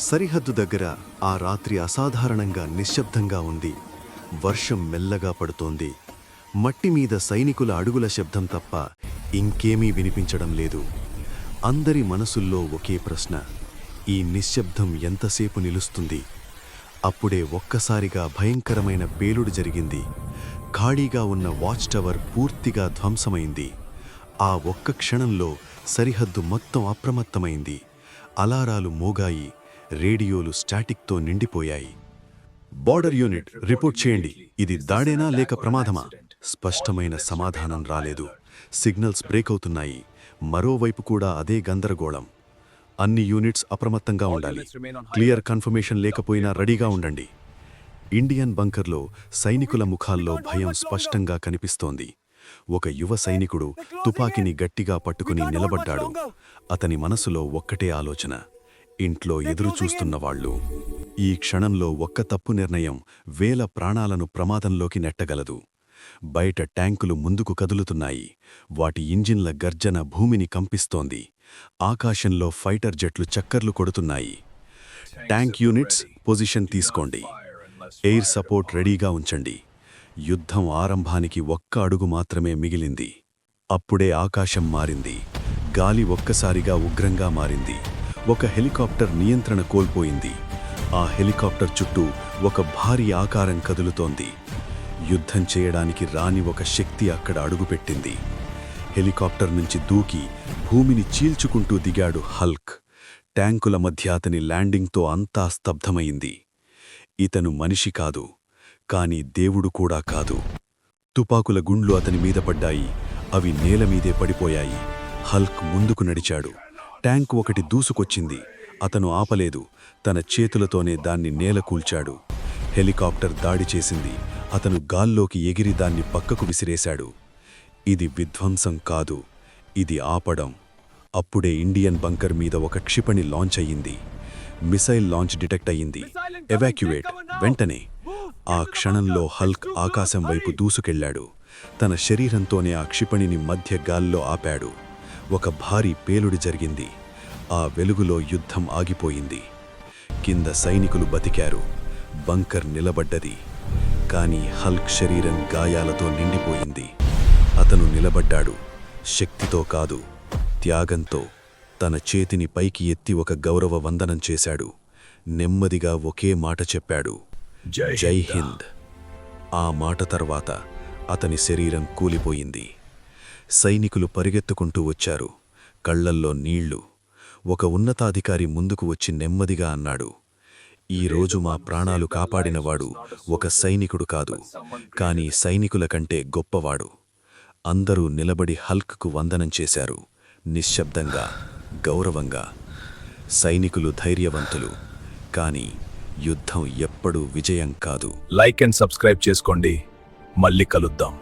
సరిహద్దు దగ్గర ఆ రాత్రి అసాధారణంగా నిశ్శబ్దంగా ఉంది. వర్షం మెల్లగా పడుతోంది. మట్టిమీద సైనికుల అడుగుల శబ్దం తప్ప ఇంకేమీ వినిపించడం లేదు. అందరి మనసుల్లో ఒకే ప్రశ్న: ఈ నిశ్శబ్దం ఎంతసేపు నిలుస్తుంది? అప్పుడే ఒక్కసారిగా భయంకరమైన పేలుడు జరిగింది. ఖాళీగా ఉన్న వాచ్ టవర్ పూర్తిగా ధ్వంసమైంది. ఆ ఒక్క క్షణంలో సరిహద్దు మొత్తం అప్రమత్తమైంది. అలారాలు మోగాయి, రేడియోలు స్టాటిక్తో నిండిపోయాయి. బార్డర్ యూనిట్, రిపోర్ట్ చేయండి. ఇది దాడేనా లేక ప్రమాదమా? స్పష్టమైన సమాధానం రాలేదు. సిగ్నల్స్ బ్రేక్ అవుతున్నాయి. మరోవైపు కూడా అదే గందరగోళం. అన్ని యూనిట్స్ అప్రమత్తంగా ఉండాలి. క్లియర్ కన్ఫర్మేషన్ లేకపోయినా రెడీగా ఉండండి. ఇండియన్ బంకర్లో సైనికుల ముఖాల్లో భయం స్పష్టంగా కనిపిస్తోంది. ఒక యువ సైనికుడు తుపాకీని గట్టిగా పట్టుకుని నిలబడ్డాడు. అతని మనసులో ఒక్కటే ఆలోచన: ఇంట్లో ఎదురు చూస్తున్నవాళ్లు. ఈ క్షణంలో ఒక్క తప్పు నిర్ణయం వేల ప్రాణాలను ప్రమాదంలోకి నెట్టగలదు. బయట ట్యాంకులు ముందుకు కదులుతున్నాయి. వాటి ఇంజిన్ల గర్జన భూమిని కంపిస్తోంది. ఆకాశంలో ఫైటర్ జెట్లు చక్కర్లు కొడుతున్నాయి. ట్యాంక్ యూనిట్స్, పొజిషన్ తీసుకోండి. ఎయిర్ సపోర్ట్ రెడీగా ఉంచండి. యుద్ధం ఆరంభానికి ఒక్క అడుగు మాత్రమే మిగిలింది. అప్పుడే ఆకాశం మారింది. గాలి ఒక్కసారిగా ఉగ్రంగా మారింది. ఒక హెలికాప్టర్ నియంత్రణ కోల్పోయింది. ఆ హెలికాప్టర్ చుట్టూ ఒక భారీ ఆకారం కదులుతోంది. యుద్ధం చేయడానికి రాని ఒక శక్తి అక్కడ అడుగుపెట్టింది. హెలికాప్టర్ నుంచి దూకి భూమిని చీల్చుకుంటూ దిగాడు హల్క్. ట్యాంకుల మధ్య అతని ల్యాండింగ్తో అంతా స్తబ్ధమైంది. ఇతను మనిషి కాదు, కాని దేవుడు కూడా కాదు. తుపాకుల గుండ్లు అతని మీద పడ్డాయి. అవి నేలమీదే పడిపోయాయి. హల్క్ ముందుకు నడిచాడు. ట్యాంకు ఒకటి దూసుకొచ్చింది. అతను ఆపలేదు. తన చేతులతోనే దాన్ని నేలకూల్చాడు. హెలికాప్టర్ దాడి చేసింది. అతను గాల్లోకి ఎగిరి దాన్ని పక్కకు విసిరేశాడు. ఇది విధ్వంసం కాదు, ఇది ఆపడం. అప్పుడే ఇండియన్ బంకర్ మీద ఒక క్షిపణి లాంచ్ అయ్యింది. మిసైల్ లాంచ్ డిటెక్ట్ అయ్యింది. ఎవాక్యువేట్, వెంటనే. ఆ క్షణంలో హల్క్ ఆకాశం వైపు దూసుకెళ్లాడు. తన శరీరంతోనే ఆ క్షిపణిని మధ్య గాల్లో ఆపాడు. ఒక భారీ పేలుడు జరిగింది. ఆ వెలుగులో యుద్ధం ఆగిపోయింది. కింద సైనికులు బతికారు. బంకర్ నిలబడ్డది. కానీ హల్క్ శరీరం గాయాలతో నిండిపోయింది. అతను నిలబడ్డాడు, శక్తితో కాదు, త్యాగంతో. తన చేతిని పైకి ఎత్తి ఒక గౌరవ వందనం చేశాడు. నెమ్మదిగా ఒకే మాట చెప్పాడు: జై హింద్. ఆ మాట తర్వాత అతని శరీరం కూలిపోయింది. సైనికులు పరిగెత్తుకుంటూ వచ్చారు, కళ్లల్లో నీళ్లు. ఒక ఉన్నతాధికారి ముందుకు వచ్చి నెమ్మదిగా అన్నాడు: ఈరోజు మా ప్రాణాలు కాపాడినవాడు ఒక సైనికుడు కాదు, కానీ సైనికుల కంటే గొప్పవాడు. అందరూ నిలబడి హల్క్కు వందనం చేశారు, నిశ్శబ్దంగా, గౌరవంగా. సైనికులు ధైర్యవంతులు, కానీ యుద్ధం ఎప్పుడూ విజయం కాదు. లైక్ అండ్ సబ్స్క్రైబ్ చేసుకోండి. మళ్ళీ కలుద్దాం.